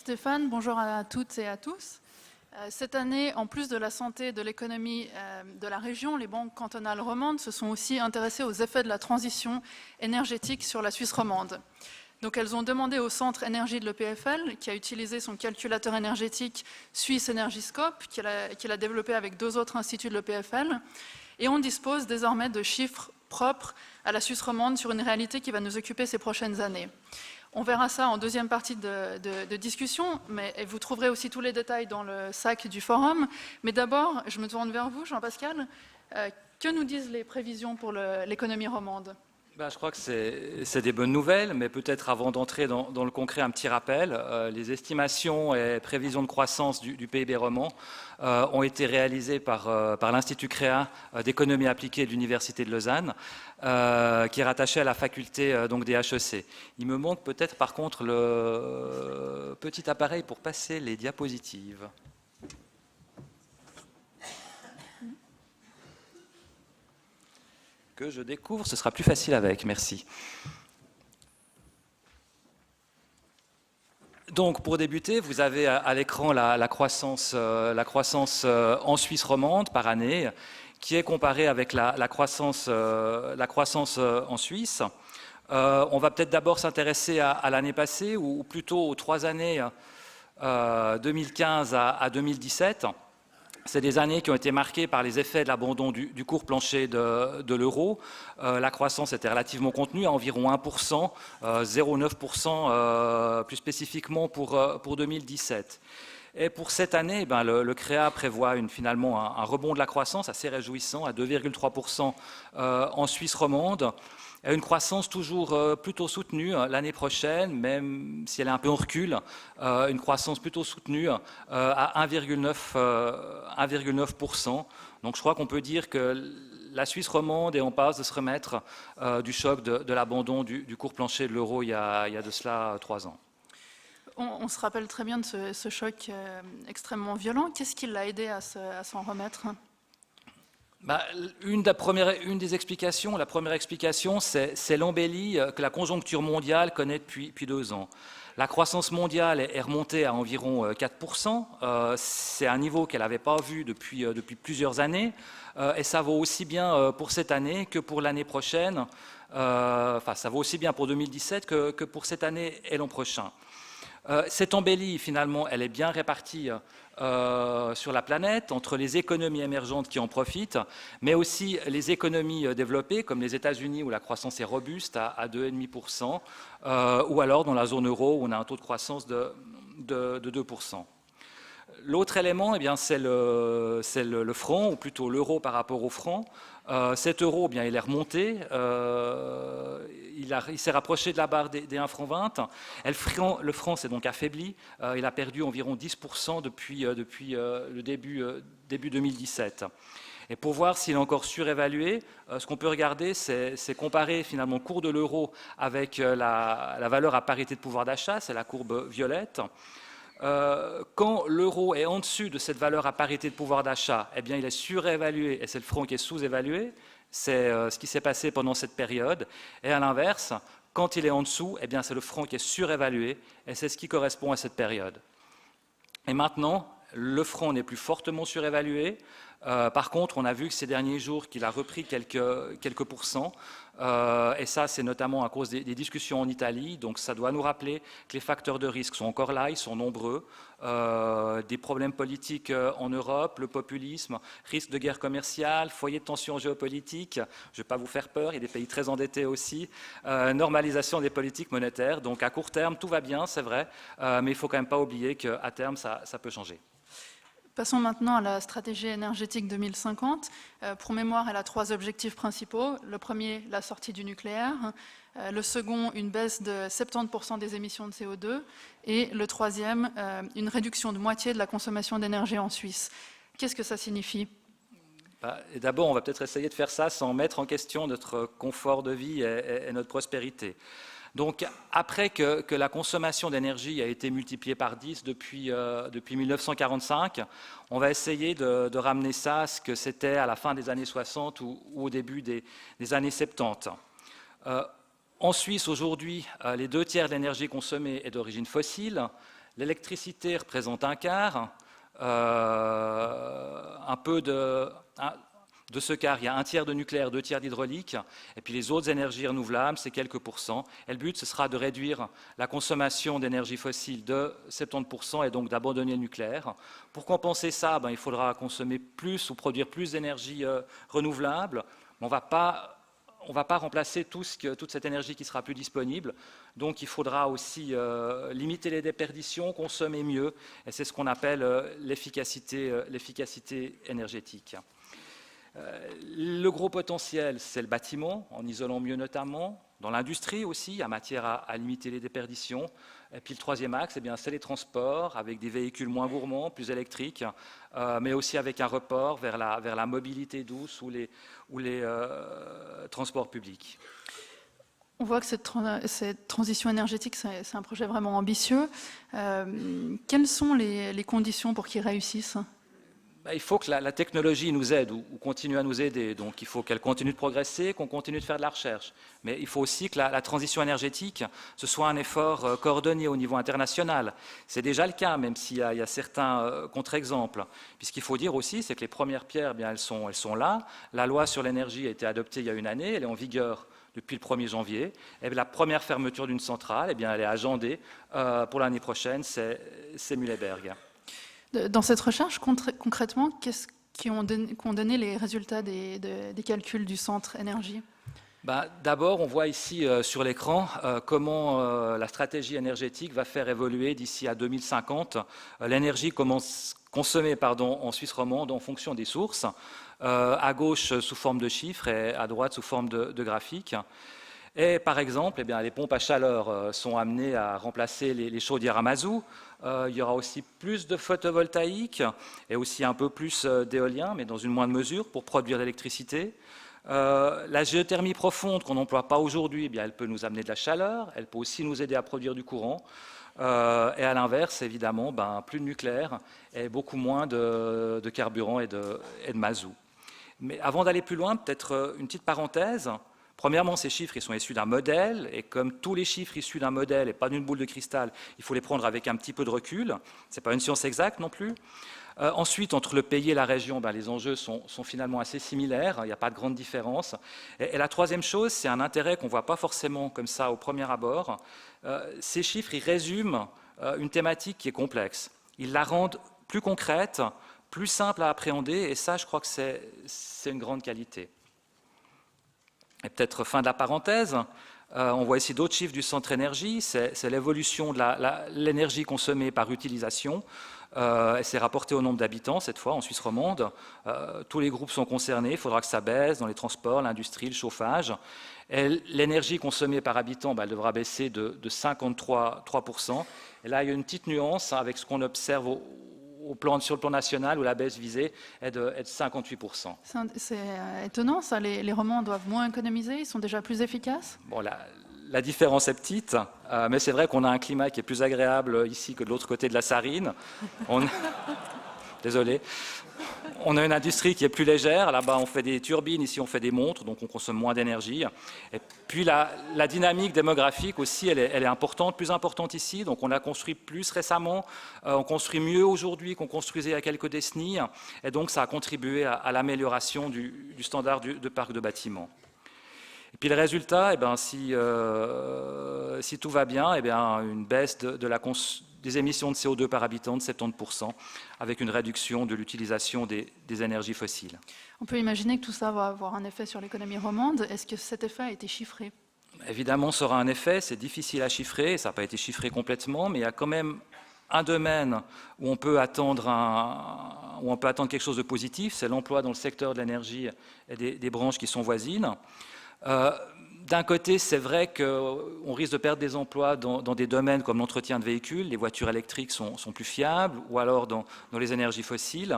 Stéphane, bonjour à toutes et à tous. Cette année, en plus de la santé et de l'économie de la région, les banques cantonales romandes se sont aussi intéressées aux effets de la transition énergétique sur la Suisse romande. Donc elles ont demandé au Centre Énergie de l'EPFL, qui a utilisé son calculateur énergétique Suisse Energiscope, qu'il a développé avec 2 autres instituts de l'EPFL, et on dispose désormais de chiffres propres à la Suisse romande sur une réalité qui va nous occuper ces prochaines années. On verra ça en deuxième partie de discussion, mais vous trouverez aussi tous les détails dans le sac du forum. Mais d'abord, je me tourne vers vous, Jean-Pascal. Que nous disent les prévisions pour l'économie romande ? Je crois que c'est des bonnes nouvelles, mais peut-être avant d'entrer dans le concret, un petit rappel. Les estimations et prévisions de croissance du PIB roman ont été réalisées par l'Institut CREA d'économie appliquée de l'Université de Lausanne, qui est rattaché à la faculté donc des HEC. Il me manque peut-être par contre le petit appareil pour passer les diapositives. Que je découvre, ce sera plus facile avec, merci. Donc pour débuter, vous avez à l'écran la croissance en Suisse romande par année, qui est comparée avec la croissance en Suisse. On va peut-être d'abord s'intéresser à l'année passée, ou plutôt aux 3 années 2015 à 2017. C'est des années qui ont été marquées par les effets de l'abandon du cours plancher de l'euro. La croissance était relativement contenue, à environ 1%, 0,9% plus spécifiquement pour 2017. Et pour cette année, le CREA prévoit finalement un rebond de la croissance assez réjouissant, à 2,3% en Suisse romande. Une croissance toujours plutôt soutenue l'année prochaine, même si elle est un peu en recul, une croissance plutôt soutenue à 1,9%. Donc je crois qu'on peut dire que la Suisse romande est en passe de se remettre du choc de l'abandon du cours plancher de l'euro il y a de cela 3 ans. On se rappelle très bien de ce choc extrêmement violent. Qu'est-ce qui l'a aidé à s'en remettre ? Une des explications, la première explication, c'est l'embellie que la conjoncture mondiale connaît depuis 2 ans. La croissance mondiale est remontée à environ 4%. C'est un niveau qu'elle n'avait pas vu depuis plusieurs années. Et ça vaut aussi bien pour cette année que pour l'année prochaine. Ça vaut aussi bien pour 2017 que pour cette année et l'an prochain. Cette embellie, finalement, elle est bien répartie sur la planète, entre les économies émergentes qui en profitent, mais aussi les économies développées, comme les États-Unis, où la croissance est robuste à 2,5%, ou alors dans la zone euro, où on a un taux de croissance de 2%. L'autre élément, c'est le franc, ou plutôt l'euro par rapport au franc. Cet euro, il est remonté, il s'est rapproché de la barre des 1,20 francs. Le franc s'est donc affaibli, il a perdu environ 10% depuis le début 2017. Et pour voir s'il est encore surévalué, ce qu'on peut regarder, c'est comparer finalement le cours de l'euro avec la valeur à parité de pouvoir d'achat, c'est la courbe violette. Quand l'euro est en dessus de cette valeur à parité de pouvoir d'achat, il est surévalué et c'est le franc qui est sous-évalué. C'est ce qui s'est passé pendant cette période. Et à l'inverse, quand il est en dessous, c'est le franc qui est surévalué et c'est ce qui correspond à cette période. Et maintenant, le franc n'est plus fortement surévalué. Par contre, on a vu que ces derniers jours qu'il a repris quelques pourcents. Et ça, c'est notamment à cause des discussions en Italie. Donc ça doit nous rappeler que les facteurs de risque sont encore là, ils sont nombreux. Des problèmes politiques en Europe, le populisme, risque de guerre commerciale, foyer de tension géopolitique. Je ne vais pas vous faire peur, il y a des pays très endettés aussi. Normalisation des politiques monétaires. Donc à court terme, tout va bien, c'est vrai. Mais il ne faut quand même pas oublier qu'à terme, ça peut changer. Passons maintenant à la stratégie énergétique 2050. Pour mémoire, elle a 3 objectifs principaux. Le premier, la sortie du nucléaire. Le second, une baisse de 70% des émissions de CO2. Et le troisième, une réduction de moitié de la consommation d'énergie en Suisse. Qu'est-ce que ça signifie ? D'abord, on va peut-être essayer de faire ça sans mettre en question notre confort de vie et notre prospérité. Donc, après que la consommation d'énergie a été multipliée par 10 depuis 1945, on va essayer de ramener ça à ce que c'était à la fin des années 60 ou au début des années 70. En Suisse, aujourd'hui, les 2 tiers de l'énergie consommée est d'origine fossile. L'électricité représente un quart. Un peu de ce quart, il y a un tiers de nucléaire, 2 tiers d'hydraulique, et puis les autres énergies renouvelables, c'est quelques pourcents. Et le but, ce sera de réduire la consommation d'énergie fossile de 70% et donc d'abandonner le nucléaire. Pour compenser ça, il faudra consommer plus ou produire plus d'énergie renouvelable. On ne va pas remplacer toute cette énergie qui sera plus disponible. Donc il faudra aussi limiter les déperditions, consommer mieux. Et c'est ce qu'on appelle l'efficacité énergétique. Le gros potentiel, c'est le bâtiment, en isolant mieux notamment. Dans l'industrie aussi, en matière à limiter les déperditions. Et puis le troisième axe, c'est les transports, avec des véhicules moins gourmands, plus électriques, mais aussi avec un report vers la mobilité douce ou les transports publics. On voit que cette transition énergétique, c'est un projet vraiment ambitieux. Quelles sont les conditions pour qu'il réussisse ? Il faut que la technologie nous aide ou continue à nous aider. Donc il faut qu'elle continue de progresser, qu'on continue de faire de la recherche. Mais il faut aussi que la transition énergétique, ce soit un effort coordonné au niveau international. C'est déjà le cas, même s'il y a certains contre-exemples. Puis ce qu'il faut dire aussi, c'est que les premières pierres, elles sont là. La loi sur l'énergie a été adoptée il y a une année, elle est en vigueur depuis le 1er janvier. Et la première fermeture d'une centrale, elle est agendée pour l'année prochaine, c'est Mühleberg. Dans cette recherche, concrètement, qu'est-ce qu'ont donné les résultats des calculs du centre énergie ? D'abord, on voit ici sur l'écran comment la stratégie énergétique va faire évoluer d'ici à 2050 l'énergie consommée en Suisse romande en fonction des sources, à gauche sous forme de chiffres et à droite sous forme de graphiques. Et par exemple, les pompes à chaleur sont amenées à remplacer les chaudières à mazout. Il y aura aussi plus de photovoltaïque et aussi un peu plus d'éolien, mais dans une moindre mesure, pour produire l'électricité. La géothermie profonde qu'on n'emploie pas aujourd'hui, elle peut nous amener de la chaleur, elle peut aussi nous aider à produire du courant. Et à l'inverse, évidemment, plus de nucléaire et beaucoup moins de carburant et de mazout. Mais avant d'aller plus loin, peut-être une petite parenthèse. Premièrement, ces chiffres ils sont issus d'un modèle, et comme tous les chiffres issus d'un modèle et pas d'une boule de cristal, il faut les prendre avec un petit peu de recul. Ce n'est pas une science exacte non plus. Ensuite, entre le pays et la région, les enjeux sont finalement assez similaires, il n'y a pas de grande différence. Et la troisième chose, c'est un intérêt qu'on ne voit pas forcément comme ça au premier abord. Ces chiffres, ils résument une thématique qui est complexe. Ils la rendent plus concrète, plus simple à appréhender, et ça, je crois que c'est une grande qualité. Et peut-être fin de la parenthèse, on voit ici d'autres chiffres du centre énergie, c'est l'évolution de l'énergie consommée par utilisation, et c'est rapporté au nombre d'habitants, cette fois en Suisse romande. Tous les groupes sont concernés, il faudra que ça baisse dans les transports, l'industrie, le chauffage. L'énergie consommée par habitant, elle devra baisser de 53%. Et là, il y a une petite nuance avec ce qu'on observe sur le plan national, où la baisse visée est de 58%. C'est étonnant, ça. Les romans doivent moins économiser, ils sont déjà plus efficaces ? Bon, la différence est petite, mais c'est vrai qu'on a un climat qui est plus agréable ici que de l'autre côté de la Sarine. Désolé. On a une industrie qui est plus légère. Là-bas, on fait des turbines. Ici, on fait des montres, donc on consomme moins d'énergie. Et puis, la dynamique démographique aussi, elle est importante, plus importante ici. Donc, on a construit plus récemment. On construit mieux aujourd'hui qu'on construisait il y a quelques décennies. Et donc, ça a contribué à l'amélioration du standard de parc de bâtiments. Et puis, le résultat, si tout va bien, une baisse des émissions de CO2 par habitant de 70%, avec une réduction de l'utilisation des énergies fossiles. On peut imaginer que tout ça va avoir un effet sur l'économie romande. Est-ce que cet effet a été chiffré ? Évidemment, ça aura un effet, c'est difficile à chiffrer, ça n'a pas été chiffré complètement, mais il y a quand même un domaine où on peut attendre quelque chose de positif, c'est l'emploi dans le secteur de l'énergie et des branches qui sont voisines. D'un côté, c'est vrai qu'on risque de perdre des emplois dans des domaines comme l'entretien de véhicules, les voitures électriques sont plus fiables, ou alors dans les énergies fossiles.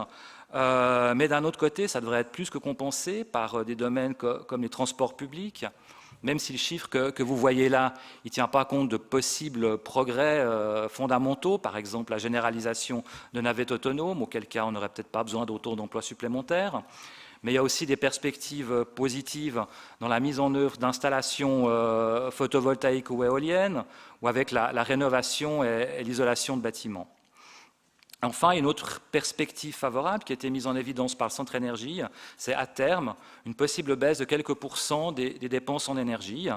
Mais d'un autre côté, ça devrait être plus que compensé par des domaines comme les transports publics, même si le chiffre que vous voyez là, il ne tient pas compte de possibles progrès fondamentaux, par exemple la généralisation de navettes autonomes, auquel cas on n'aurait peut-être pas besoin d'autant d'emplois supplémentaires. mais il y a aussi des perspectives positives dans la mise en œuvre d'installations photovoltaïques ou éoliennes, ou avec la rénovation et l'isolation de bâtiments. Enfin, une autre perspective favorable qui a été mise en évidence par le Centre Énergie, c'est à terme une possible baisse de quelques pourcents des dépenses en énergie.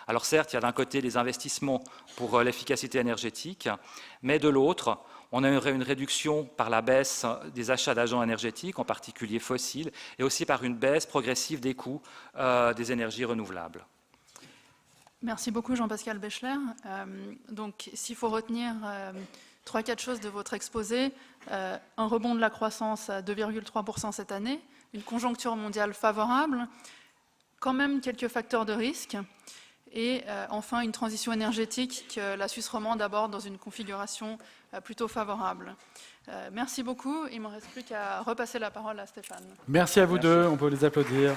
Alors certes, il y a d'un côté des investissements pour l'efficacité énergétique, mais de l'autre, on aurait une réduction par la baisse des achats d'agents énergétiques, en particulier fossiles, et aussi par une baisse progressive des coûts des énergies renouvelables. Merci beaucoup Jean-Pascal Bechler. Donc s'il faut retenir 3-4 choses de votre exposé, un rebond de la croissance à 2,3% cette année, une conjoncture mondiale favorable, quand même quelques facteurs de risque, et enfin une transition énergétique que la Suisse romande aborde dans une configuration plutôt favorable. Merci beaucoup, il ne me reste plus qu'à repasser la parole à Stéphane. Merci à vous deux, on peut les applaudir.